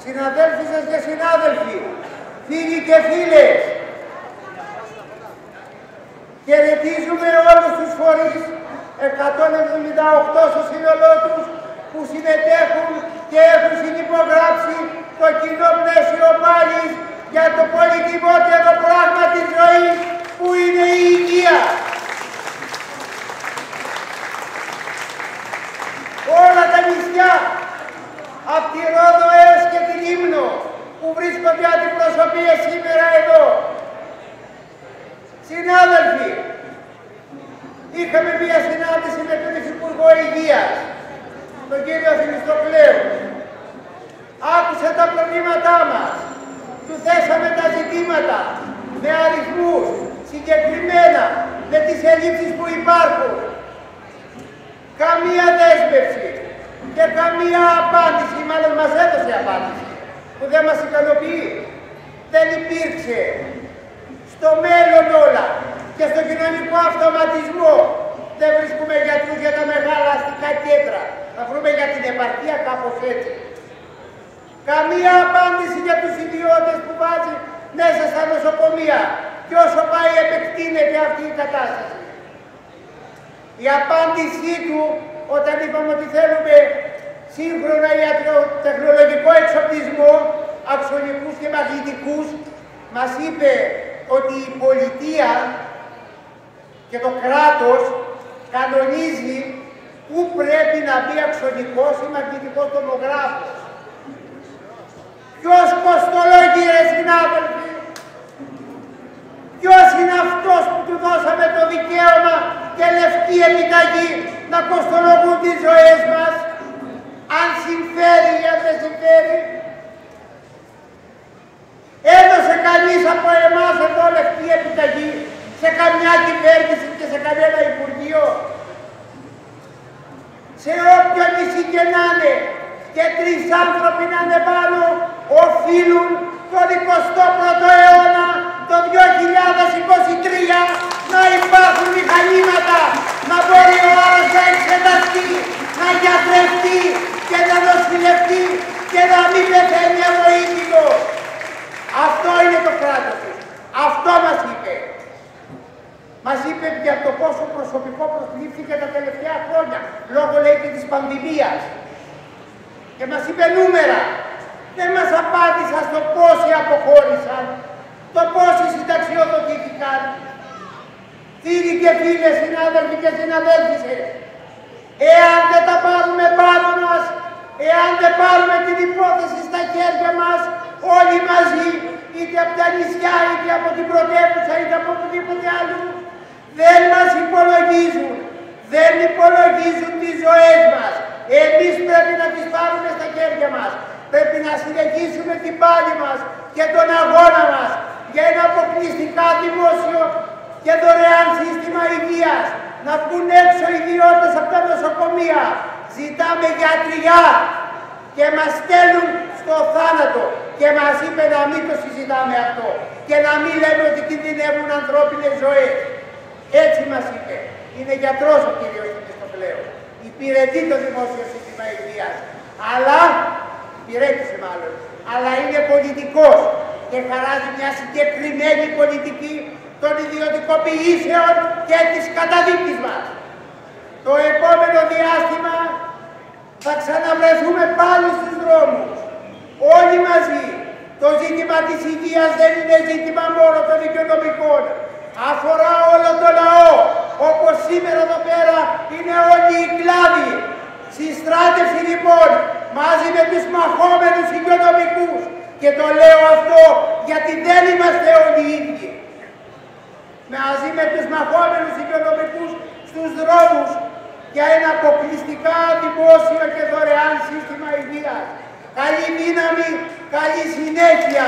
συναδέλφισες και συνάδελφοι, φίλοι και φίλες, χαιρετίζουμε όλους τους φορείς, 178 στο σύνολό τους, που συμμετέχουν και έχουν συνυπογράψει το κοινό πλαίσιο πάλι για το πολυτιμότερο πράγμα της ζωής, που είναι η υγεία. Όλα τα νησιά, από τη Ρόδο έως και τη Λίμνο, που βρίσκονται αντιπροσωπείες σήμερα εδώ. Συνάδελφοι, είχαμε μια συνάντηση με τον Υφυπουργό Υγείας, τον κύριο Θημιστοκλέου. Άκουσε τα προβλήματά μας, του θέσαμε τα ζητήματα με αριθμούς, συγκεκριμένα με τις ελλείψεις που υπάρχουν. Καμία δέσμευση και καμία απάντηση, μάλλον μας έδωσε απάντηση, που δεν μας ικανοποιεί. Δεν υπήρξε. Στο μέλλον όλα και στο κοινωνικό αυτοματισμό δεν βρίσκουμε γιατρούς για τα μεγάλα αστικά κέντρα. Θα βρούμε για την επαρχία κάπως έτσι. Καμία απάντηση για τους ιδιώτες που βάζει μέσα στα νοσοκομεία και όσο πάει επεκτείνεται αυτή η κατάσταση. Η απάντησή του όταν είπαμε ότι θέλουμε σύγχρονα ιατροτεχνολογικό εξοπλισμό, αξονικούς και μαγνητικούς, μας είπε ότι η πολιτεία και το κράτος κανονίζει πού πρέπει να μπει αξονικός ή μαγνητικός τομογράφος. Ποιος κοστολογεί, ρε συνάδελφοι? Ποιος είναι αυτός που του δώσαμε το δικαίωμα και λευκή επιταγή να κοστολογούν τις ζωές μας, αν συμφέρει ή αν δεν συμφέρει? Έδωσε κανείς από εμάς εδώ λευκή επιταγή σε καμιά κυβέρνηση και σε κανένα υπουργείο? Σε όποιο νησί και να είναι και 3 άνθρωποι να είναι πάνω, οφείλουν τον 21ο αιώνα, το 2023, να υπάρχουν μηχανήματα, να μπορεί ο άλλος να εξεταστεί, να γιατρευτεί και να νοσηλευτεί και να μην πεθαίνει αβοήθητος. Αυτό είναι το κράτος του. Αυτό μας είπε. Μας είπε για το πόσο προσωπικό προσλήφθηκε τα τελευταία χρόνια, λόγω λέει και της πανδημίας. Και μας είπε νούμερα. Δεν μας απάντησαν στο πόσοι αποχώρησαν, το πόσοι συνταξιοδοτήθηκαν. Φίλοι και φίλες, συνάδελφοι και συναδέλφισες, εάν δεν τα πάρουμε πάνω μας, εάν δεν πάρουμε την υπόθεση στα χέρια μας, όλοι μαζί, είτε από τα νησιά, είτε από την πρωτεύουσα, είτε από οπουδήποτε άλλο, δεν μας υπολογίζουν. Δεν υπολογίζουν τις ζωές μας. Εμείς πρέπει να τις πάρουμε στα χέρια μας. Πρέπει να συνεχίσουμε την πάλη μας και τον αγώνα μας για ένα αποκλειστικά δημόσιο και δωρεάν σύστημα υγείας. Να βγουν έξω οι ιδιώτες από τα νοσοκομεία. Ζητάμε γιατριά και μας στέλνουν στο θάνατο. Και μας είπε να μην το συζητάμε αυτό και να μην λέμε ότι κινδυνεύουν ανθρώπινες ζωές. Έτσι μας είπε. Είναι γιατρός ο κύριος Θημιστοκλέου. Υπηρετεί το δημόσιο σύστημα υγείας. Αλλά, υπηρέτησε μάλλον, αλλά είναι πολιτικός και χαράζει μια συγκεκριμένη πολιτική των ιδιωτικοποιήσεων και της καταδίκης μας. Το επόμενο διάστημα θα ξαναβρεθούμε πάλι στους δρόμους. Όλοι μαζί. Το ζήτημα της υγείας δεν είναι ζήτημα μόνο των οικονομικών. Αφορά όλο το λαό. Όπως σήμερα εδώ πέρα είναι όλοι οι κλάδοι. Συστράτευση λοιπόν μαζί με τους μαχόμενους οικονομικούς. Και το λέω αυτό γιατί δεν είμαστε όλοι οι ίδιοι. Μαζί με τους μαχόμενους οικονομικούς στους δρόμους για ένα αποκλειστικά δημόσιο και δωρεάν σύστημα υγείας. Καλή δύναμη, καλή συνέχεια.